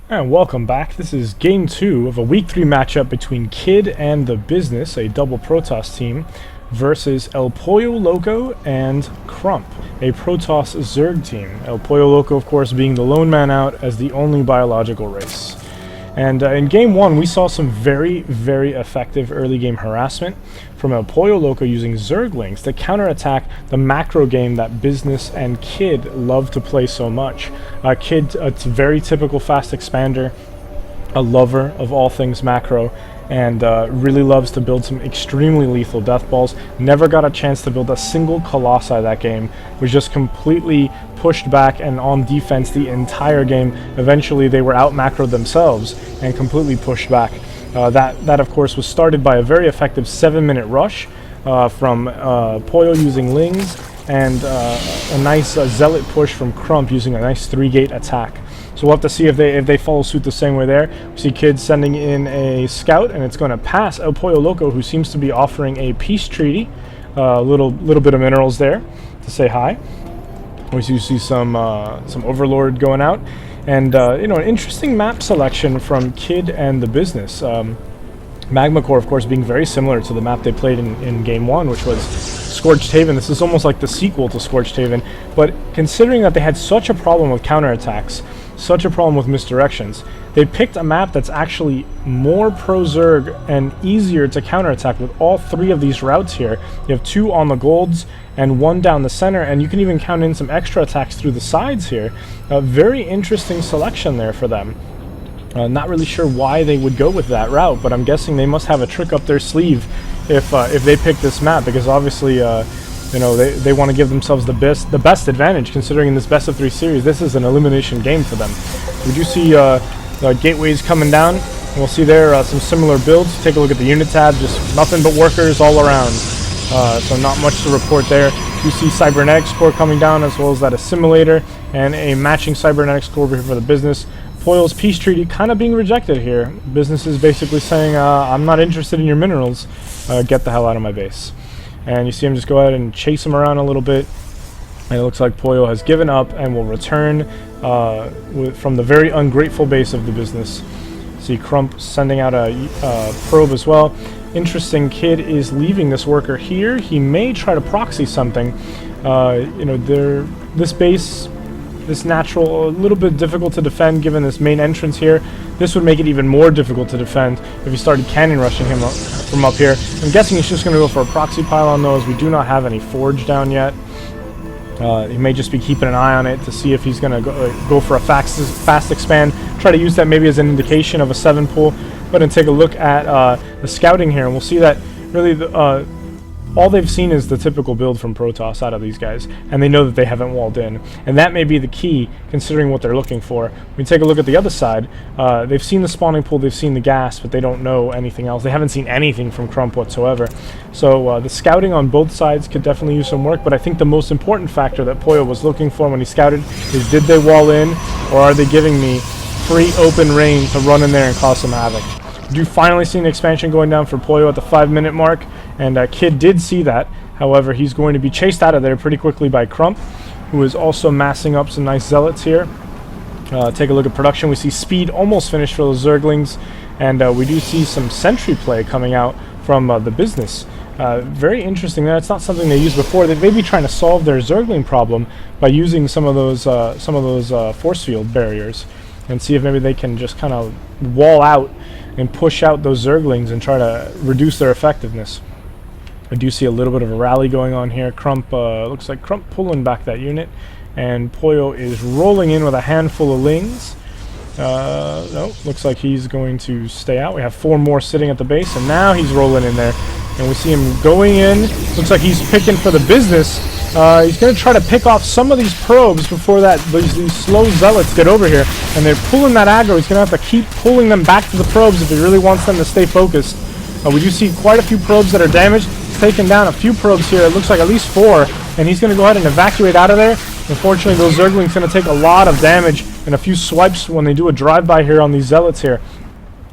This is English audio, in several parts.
And welcome back. This is game 2 of a week 3 matchup between Kid and TheBusiness, a double Protoss team, versus ElPolloLoco and Crump, a Protoss Zerg team. ElPolloLoco, of course, being the lone man out as the only biological race. And in game 1, we saw some very, very effective early game harassment from ElPolloLoco using Zerglings to counterattack the macro game that Business and Kid love to play so much. Kid, it's a very typical fast expander, a lover of all things macro, and really loves to build some extremely lethal death balls. Never got a chance to build a single Colossi that game. Was just completely pushed back and on defense the entire game. Eventually they were out macroed themselves and completely pushed back. That of course was started by a very effective 7-minute rush from Pollo using Lings, and a nice Zealot push from Crump using a nice 3-gate attack. So we'll have to see if they follow suit the same way there. We see Kid sending in a scout, and it's going to pass ElPolloLoco, who seems to be offering a peace treaty. Little bit of minerals there to say hi. We see some Overlord going out, and you know, an interesting map selection from Kid and TheBusiness. Magma Core, of course, being very similar to the map they played in game 1, which was Scorched Haven. This is almost like the sequel to Scorched Haven, but considering that they had such a problem with counterattacks, such a problem with misdirections, they picked a map that's actually more pro-Zerg and easier to counterattack with all 3 of these routes here. You have 2 on the golds and 1 down the center, and you can even count in some extra attacks through the sides here. A very interesting selection there for them. Not really sure why they would go with that route, but I'm guessing they must have a trick up their sleeve if they pick this map, because obviously you know, they want to give themselves the best advantage, considering in this best of 3 series this is an elimination game for them. We do see the gateways coming down, and we'll see there some similar builds. Take a look at the unit tab, just nothing but workers all around, so not much to report there. You see cybernetics core coming down, as well as that assimilator and a matching cybernetics core over here for TheBusiness. Pollo's peace treaty kind of being rejected here. Business is basically saying, I'm not interested in your minerals, get the hell out of my base. And you see him just go ahead and chase him around a little bit, and it looks like Pollo has given up and will return from the very ungrateful base of TheBusiness. See Crump sending out a probe as well. Interesting, Kid is leaving this worker here. He may try to proxy something. You know, this base, this natural, a little bit difficult to defend given this main entrance here. This would make it even more difficult to defend if he started cannon rushing him from up here. I'm guessing he's just going to go for a proxy pile on those. We do not have any forge down yet. He may just be keeping an eye on it to see if he's going to go for a fast expand. Try to use that maybe as an indication of a 7 pull. Go ahead and take a look at the scouting here, and we'll see that really all they've seen is the typical build from Protoss out of these guys, and they know that they haven't walled in. And that may be the key, considering what they're looking for. When we take a look at the other side, they've seen the spawning pool, they've seen the gas, but they don't know anything else. They haven't seen anything from Crump whatsoever. So the scouting on both sides could definitely use some work, but I think the most important factor that Pollo was looking for when he scouted is, did they wall in, or are they giving me free open range to run in there and cause some havoc? We do finally see an expansion going down for Pollo at the 5-minute mark, and Kid did see that. However, he's going to be chased out of there pretty quickly by Crump, who is also massing up some nice zealots here. Take a look at production. We see speed almost finished for those Zerglings, and we do see some sentry play coming out from TheBusiness. Very interesting. That's not something they used before. They may be trying to solve their Zergling problem by using some of those force field barriers, and see if maybe they can just kind of wall out and push out those Zerglings and try to reduce their effectiveness. I do see a little bit of a rally going on here. Crump, looks like Crump pulling back that unit, and Pollo is rolling in with a handful of Lings. No, looks like he's going to stay out. We have 4 more sitting at the base, and now he's rolling in there. And we see him going in. Looks like he's picking for TheBusiness. He's going to try to pick off some of these probes before these slow zealots get over here. And they're pulling that aggro. He's going to have to keep pulling them back to the probes if he really wants them to stay focused. We do see quite a few probes that are damaged. He's taken down a few probes here. It looks like at least 4. And he's going to go ahead and evacuate out of there. Unfortunately, those Zerglings are going to take a lot of damage and a few swipes when they do a drive-by here on these zealots here.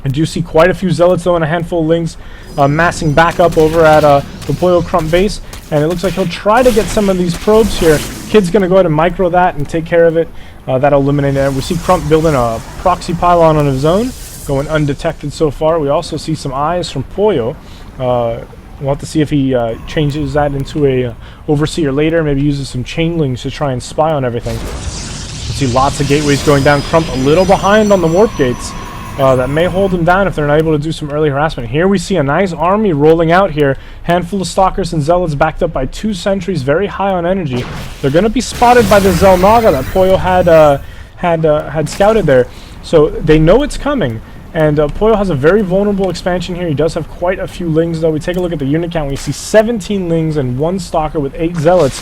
I do see quite a few zealots though, and a handful of Lings massing back up over at the Pollo Crump base, and it looks like he'll try to get some of these probes here. Kid's going to go ahead and micro that and take care of it. That'll eliminate it. We see Crump building a proxy pylon on his own, going undetected so far. We also see some eyes from Pollo. We'll have to see if he changes that into a overseer later, maybe uses some chainlings to try and spy on everything. You see lots of gateways going down. Crump a little behind on the warp gates. That may hold him down if they're not able to do some early harassment. Here we see a nice army rolling out here. Handful of stalkers and zealots backed up by 2 sentries, very high on energy. They're going to be spotted by the Zelnaga that Pollo had scouted there. So they know it's coming. And Pollo has a very vulnerable expansion here. He does have quite a few lings, though. We take a look at the unit count. We see 17 lings and 1 stalker with 8 zealots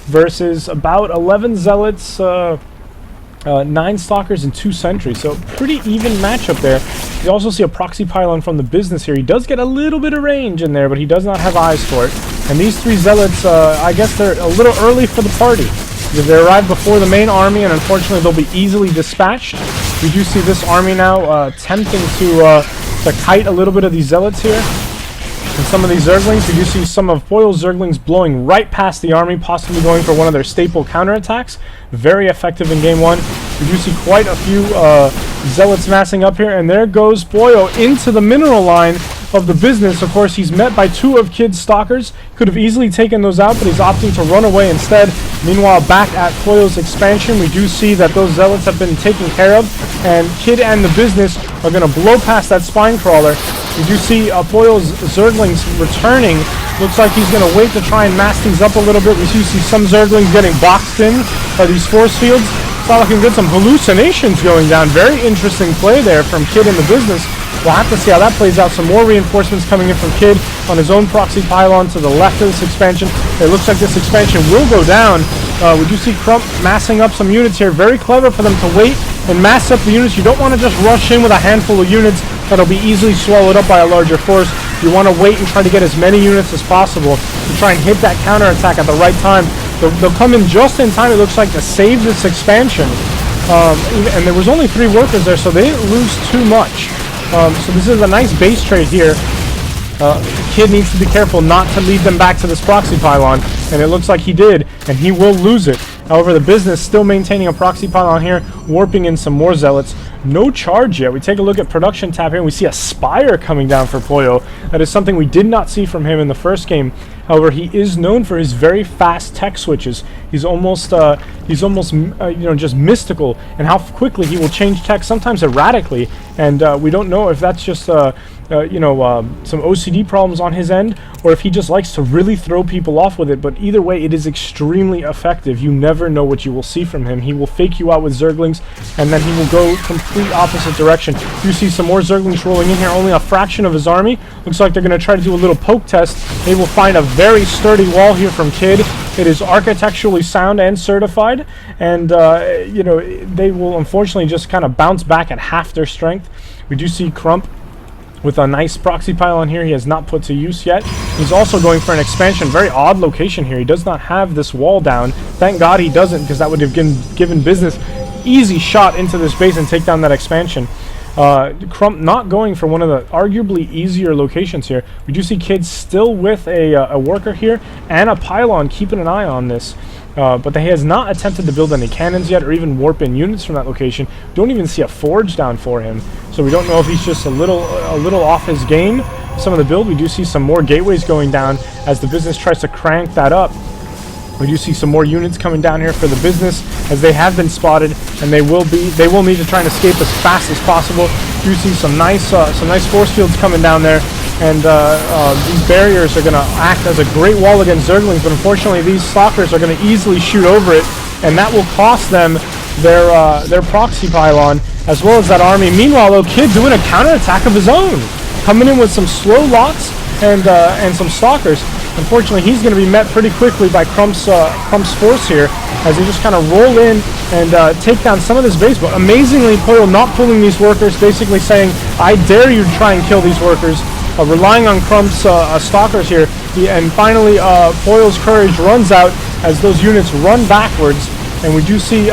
versus about 11 zealots, 9 stalkers and 2 sentries, so pretty even matchup there. You also see a proxy pylon from the business here. He does get a little bit of range in there, but he does not have eyes for it. And these 3 zealots, I guess they're a little early for the party. They arrived before the main army, and unfortunately they'll be easily dispatched. We do see this army now attempting to kite a little bit of these zealots here. And some of these Zerglings, we do see some of Pollo's Zerglings blowing right past the army, possibly going for one of their staple counterattacks. Very effective in game 1. We do see quite a few Zealots massing up here, and there goes Pollo into the mineral line of the business. Of course, he's met by 2 of Kid's stalkers. Could have easily taken those out, but he's opting to run away instead. Meanwhile, back at Pollo's expansion, we do see that those Zealots have been taken care of, and Kid and the business are going to blow past that spine crawler. We do see Pollo's Zerglings returning. Looks like he's going to wait to try and mask things up a little bit. We do see some Zerglings getting boxed in by these force fields. It's not looking good. Some hallucinations going down. Very interesting play there from Kid in the business. We'll have to see how that plays out. Some more reinforcements coming in from Kid on his own proxy pylon to the left of this expansion. It looks like this expansion will go down. We do see Crump massing up some units here. Very clever for them to wait and mass up the units. You don't want to just rush in with a handful of units that'll be easily swallowed up by a larger force. You want to wait and try to get as many units as possible to try and hit that counterattack at the right time. They'll come in just in time, it looks like, to save this expansion. And there was only 3 workers there, so they didn't lose too much. So this is a nice base trade here. Kid needs to be careful not to lead them back to this proxy pylon, and it looks like he did, and he will lose it. However, the business still maintaining a proxy pylon here, warping in some more zealots. No charge yet. We take a look at production tab here, and we see a spire coming down for Pollo. That is something we did not see from him in the first game. However, he is known for his very fast tech switches. He's almost just mystical, and how quickly he will change tech, sometimes erratically. And we don't know if that's just some OCD problems on his end, or if he just likes to really throw people off with it. But either way, it is extremely effective. You never know what you will see from him. He will fake you out with Zerglings, and then he will go complete opposite direction. You see some more Zerglings rolling in here, only a fraction of his army. Looks like they're going to try to do a little poke test. They will find a very sturdy wall here from Kid. It is architecturally sound and certified, and they will unfortunately just kind of bounce back at half their strength. We do see Crump with a nice proxy pylon here he has not put to use yet. He's also going for an expansion. Very odd location here. He does not have this wall down. Thank God he doesn't, because that would have given business easy shot into this base and take down that expansion. Crump not going for one of the arguably easier locations here. We do see Kids still with a worker here and a pylon keeping an eye on this. But he has not attempted to build any cannons yet or even warp in units from that location. Don't even see a forge down for him. So we don't know if he's just a little off his game. Some of the build, we do see some more gateways going down as the business tries to crank that up. We do see some more units coming down here for the business as they have been spotted, and they will need to try and escape as fast as possible. You see some nice force fields coming down there, and these barriers are going to act as a great wall against Zerglings, but unfortunately these stalkers are going to easily shoot over it, and that will cost them their proxy pylon as well as that army. Meanwhile, though, Kid doing a counterattack of his own, coming in with some slow lots and some stalkers. Unfortunately, he's going to be met pretty quickly by Crump's force here as they just kind of roll in and take down some of this base. But amazingly, Pollo not pulling these workers, basically saying, I dare you to try and kill these workers, relying on Crump's stalkers here. And finally, Pollo's courage runs out as those units run backwards. And we do see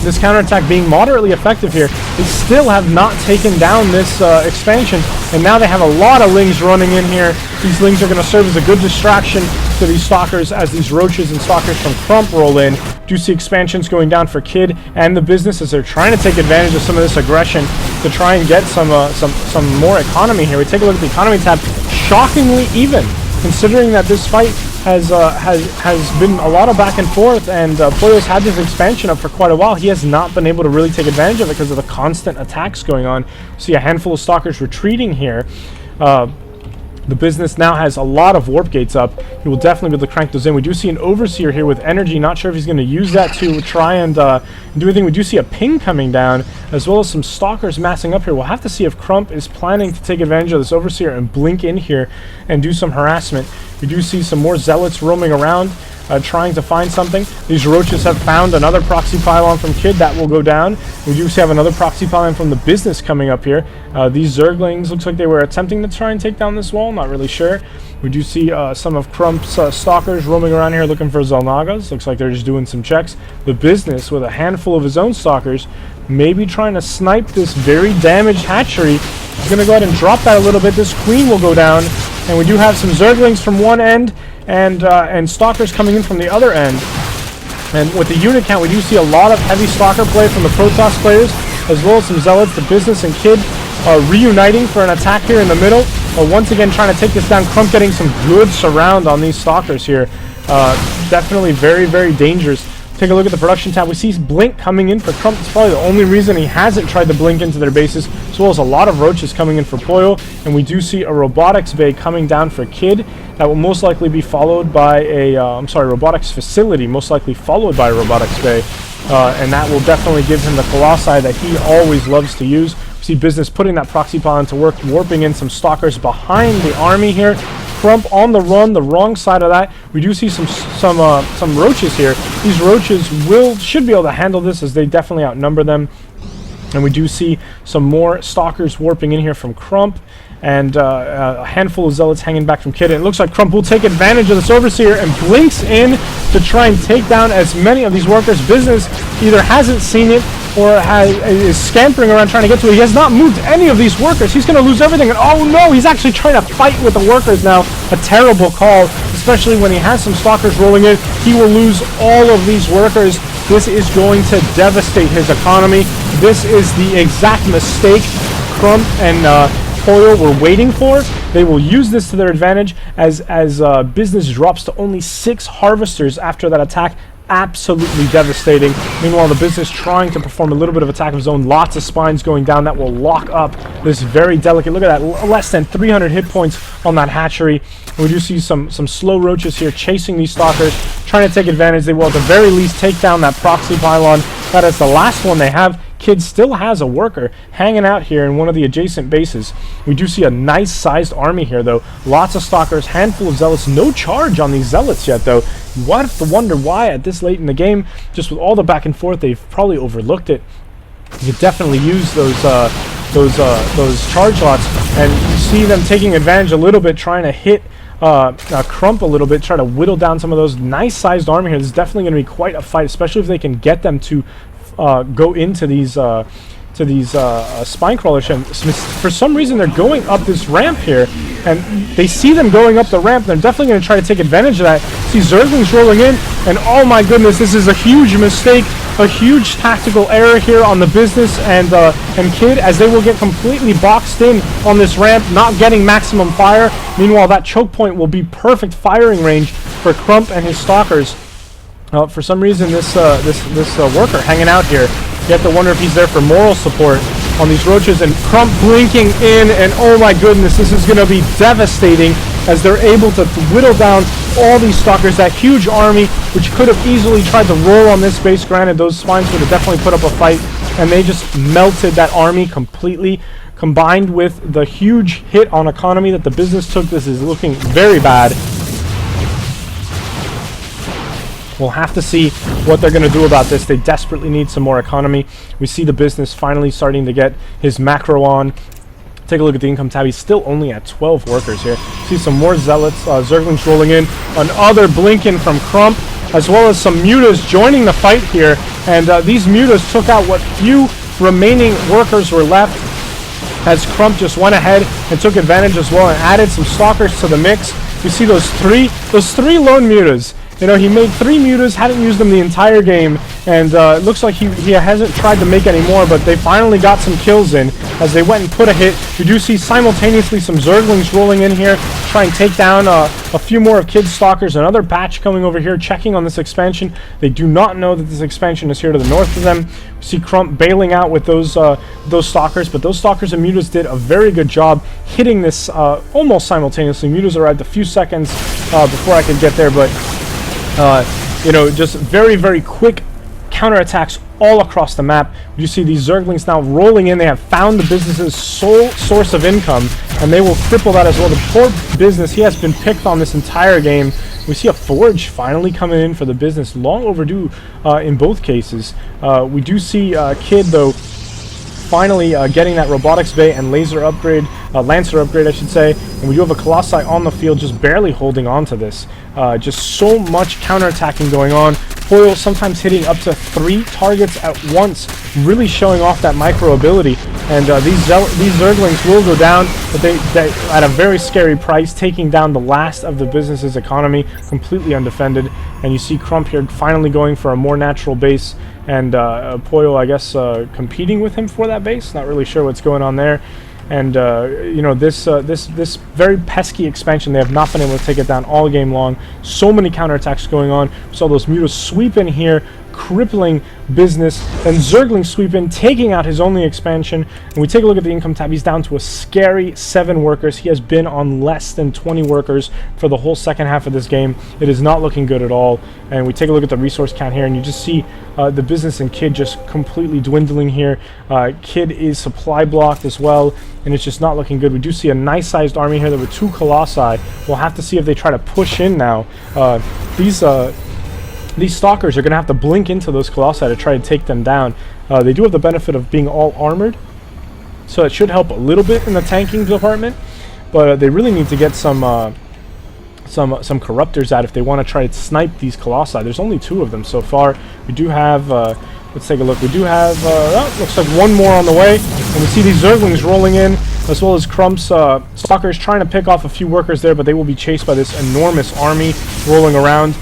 this counterattack being moderately effective here. They still have not taken down this expansion, and now they have a lot of lings running in here. These lings are going to serve as a good distraction after these stalkers as these roaches and stalkers from Crump roll in. Do see expansions going down for Kid and the business as they're trying to take advantage of some of this aggression to try and get some more economy here. We take a look at the economy tab. Shockingly even, considering that this fight has been a lot of back and forth, and Pollo's had this expansion up for quite a while. He has not been able to really take advantage of it because of the constant attacks going on. See a handful of stalkers retreating here. The business now has a lot of warp gates up. He will definitely be able to crank those in. We do see an overseer here with energy. Not sure if he's going to use that to try and do anything. We do see a ping coming down, as well as some stalkers massing up here. We'll have to see if Crump is planning to take advantage of this overseer and blink in here and do some harassment. We do see some more zealots roaming around, trying to find something. These roaches have found another proxy pylon from Kid that will go down. We do have another proxy pylon from the business coming up here. These zerglings looks like they were attempting to try and take down this wall. Not really sure. We do see some of Crump's stalkers roaming around here looking for Zalnagas. Looks like they're just doing some checks. The business with a handful of his own stalkers maybe trying to snipe this very damaged hatchery. He's going to go ahead and drop that a little bit. This queen will go down, and we do have some zerglings from one end and stalkers coming in from the other end. And with the unit count, we do see a lot of heavy stalker play from the Protoss players, as well as some zealots. The business and Kid reuniting for an attack here in the middle. Once again, trying to take this down. Crump getting some good surround on these stalkers here. Definitely very, very dangerous. Take a look at the production tab. We see Blink coming in for Crump. It's probably the only reason he hasn't tried to blink into their bases, as well as a lot of roaches coming in for Pollo. And we do see a robotics bay coming down for Kid. That will most likely be followed by a, robotics facility, most likely followed by a robotics bay. And that will definitely give him the Colossi that he always loves to use. We see business putting that proxy pylon to work, warping in some stalkers behind the army here. Crump on the run, the wrong side of that. We do see some roaches here. These roaches should be able to handle this, as they definitely outnumber them. And we do see some more stalkers warping in here from Crump, and a handful of zealots hanging back from Kid. And it looks like Crump will take advantage of this overseer and blinks in to try and take down as many of these workers. Business either hasn't seen it or is scampering around trying to get to it. He has not moved any of these workers. He's going to lose everything. And oh no, he's actually trying to fight with the workers now. A terrible call, especially when he has some stalkers rolling in. He will lose all of these workers. This is going to devastate his economy. This is the exact mistake Crump and Pollo were waiting for. They will use this to their advantage as business drops to only 6 harvesters after that attack. Absolutely devastating. Meanwhile, the business trying to perform a little bit of attack of his own. Lots of spines going down that will lock up this very delicate. Look at that, less than 300 hit points on that hatchery. We do see some slow roaches here chasing these stalkers, trying to take advantage. They will at the very least take down that proxy pylon. That is the last one they have. Kid still has a worker hanging out here in one of the adjacent bases. We do see a nice sized army here though. Lots of stalkers, handful of zealots. No charge on these zealots yet though. You have to wonder why at this late in the game. Just with all the back and forth, they've probably overlooked it. You could definitely use those charge lots, and you see them taking advantage a little bit, trying to hit Crump a little bit, try to whittle down some of those. Nice sized army here. This is definitely going to be quite a fight, especially if they can get them to go into these spine crawlers. And for some reason they're going up this ramp here, and they see them going up the ramp. They're definitely going to try to take advantage of that. See zerglings rolling in, and oh my goodness, this is a huge mistake, a huge tactical error here on the business and Kid, as they will get completely boxed in on this ramp, not getting maximum fire. Meanwhile, that choke point will be perfect firing range for Crump and his stalkers. For some reason, this worker hanging out here, you have to wonder if he's there for moral support on these roaches. And Crump blinking in, and oh my goodness, this is going to be devastating as they're able to whittle down all these stalkers. That huge army, which could have easily tried to roll on this base. Granted, those spines would have definitely put up a fight, and they just melted that army completely. Combined with the huge hit on economy that the business took, this is looking very bad. We'll have to see what they're going to do about this. They desperately need some more economy. We see the business finally starting to get his macro on. Take a look at the income tab. He's still only at 12 workers here. See some more zealots, zerglings rolling in. Another blinking from Crump, as well as some mutas joining the fight here. And these mutas took out what few remaining workers were left, as Crump just went ahead and took advantage as well and added some stalkers to the mix. You see those three lone mutas. You know, he made 3 mutas, hadn't used them the entire game, and it looks like he hasn't tried to make any more, but they finally got some kills in as they went and put a hit. You do see simultaneously some Zerglings rolling in here, try and take down a few more of Kid Stalkers. Another batch coming over here, checking on this expansion. They do not know that this expansion is here to the north of them. We see Crump bailing out with those Stalkers, but those Stalkers and mutas did a very good job hitting this almost simultaneously. Mutas arrived a few seconds before I could get there, but you know, just very, very quick counterattacks all across the map. You see these Zerglings now rolling in. They have found the business's sole source of income, and they will cripple that as well. The poor business, he has been picked on this entire game. We see a Forge finally coming in for the business. Long overdue in both cases. We do see Kid, though, finally getting that robotics bay and laser upgrade, lancer upgrade I should say, and we do have a Colossi on the field just barely holding on to this. Just so much counterattacking going on. Foil sometimes hitting up to 3 targets at once, really showing off that micro ability. And these Zerglings will go down, but they at a very scary price, taking down the last of the business's economy, completely undefended. And you see Crump here finally going for a more natural base, and Poyo, I guess, competing with him for that base. Not really sure what's going on there. And you know, this very pesky expansion, they have not been able to take it down all game long. So many counterattacks going on. We saw those mutas sweep in here, crippling business, and Zergling sweep in, taking out his only expansion. And we take a look at the income tab. He's down to a scary 7 workers. He has been on less than 20 workers for the whole second half of this game. It is not looking good at all. And we take a look at the resource count here, and you just see the business and Kid just completely dwindling here. Kid is supply blocked as well, and it's just not looking good. We do see a nice sized army here. There were 2 Colossi. We'll have to see if they try to push in now. These Stalkers are going to have to blink into those Colossi to try to take them down. They do have the benefit of being all armored, so it should help a little bit in the tanking department, but they really need to get some Corruptors out if they want to try to snipe these Colossi. There's only 2 of them so far. We do have, let's take a look. We do have, looks like 1 more on the way, and we see these Zerglings rolling in, as well as Crump's Stalkers trying to pick off a few workers there, but they will be chased by this enormous army rolling around.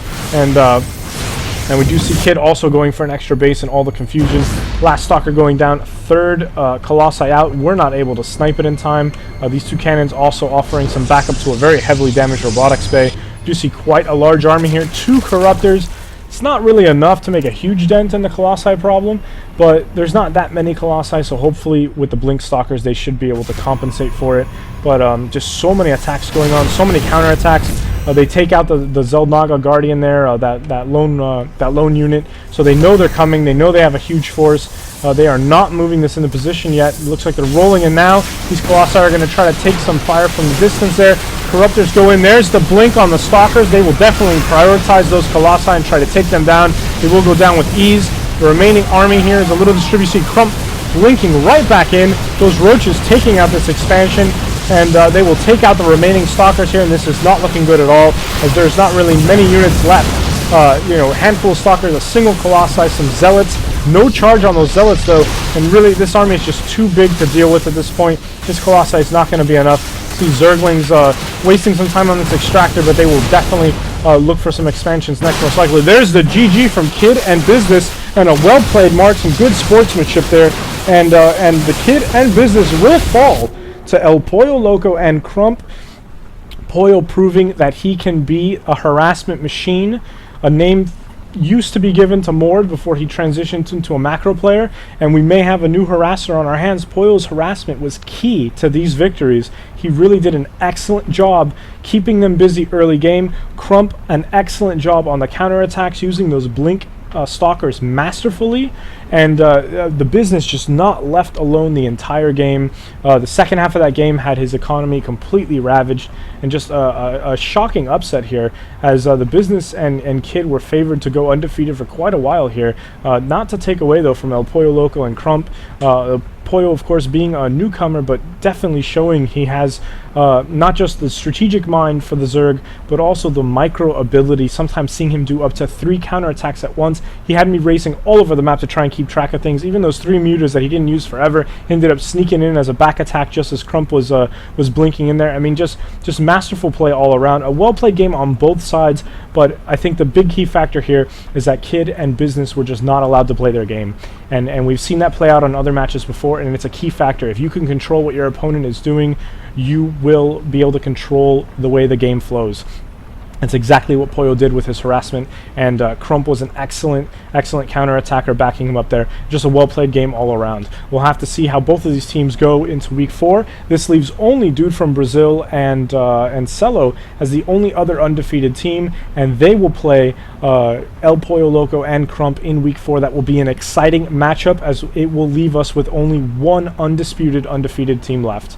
And we do see Kid also going for an extra base in all the confusion. Last Stalker going down, 3rd Colossi out. We're not able to snipe it in time. These 2 cannons also offering some backup to a very heavily damaged robotics bay. Do see quite a large army here. 2 Corruptors. It's not really enough to make a huge dent in the Colossi problem, but there's not that many Colossi, so hopefully with the Blink Stalkers they should be able to compensate for it. But just so many attacks going on, so many counterattacks. They take out the Zeldnaga Guardian there, that lone unit, so they know they're coming. They know they have a huge force. They are not moving this into position yet. It looks like they're rolling in now. These Colossi are going to try to take some fire from the distance there. Corruptors go in. There's the blink on the Stalkers. They will definitely prioritize those Colossi and try to take them down. They will go down with ease. The remaining army here is a little distributed. Crump blinking right back in. Those Roaches taking out this expansion. And they will take out the remaining Stalkers here, and this is not looking good at all, as there's not really many units left. You know, handful of Stalkers, a single Colossi, some Zealots. No charge on those Zealots, though, and really this army is just too big to deal with at this point. This Colossi is not going to be enough. See Zerglings wasting some time on this Extractor, but they will definitely look for some expansions next, most likely. There's the GG from Kid and Business, and a well-played mark, some good sportsmanship there, and the Kid and Business will fall to ElPolloLoco and Crump. Pollo proving that he can be a harassment machine, a name used to be given to Mord before he transitioned into a macro player, and we may have a new harasser on our hands. Pollo's harassment was key to these victories. He really did an excellent job keeping them busy early game. Crump, an excellent job on the counterattacks, using those blink Stalkers masterfully, and the Business just not left alone the entire game. The second half of that game had his economy completely ravaged, and just a shocking upset here, as the Business and Kid were favored to go undefeated for quite a while here. Not to take away, though, from ElPolloLoco and Crump. Pollo, of course, being a newcomer, but definitely showing he has not just the strategic mind for the Zerg, but also the micro ability, sometimes seeing him do up to 3 counterattacks at once. He had me racing all over the map to try and keep track of things. Even those 3 muters that he didn't use forever, he ended up sneaking in as a back attack just as Crump was blinking in there. I mean, just masterful play all around. A well-played game on both sides, but I think the big key factor here is that Kid and Business were just not allowed to play their game. And we've seen that play out on other matches before, and it's a key factor. If you can control what your opponent is doing, you will be able to control the way the game flows. That's exactly what Pollo did with his harassment, and Crump was an excellent counter-attacker backing him up there. Just a well-played game all around. We'll have to see how both of these teams go into Week 4. This leaves only Dude from Brazil and Cello as the only other undefeated team, and they will play ElPolloLoco and Crump in Week 4. That will be an exciting matchup, as it will leave us with only one undefeated team left.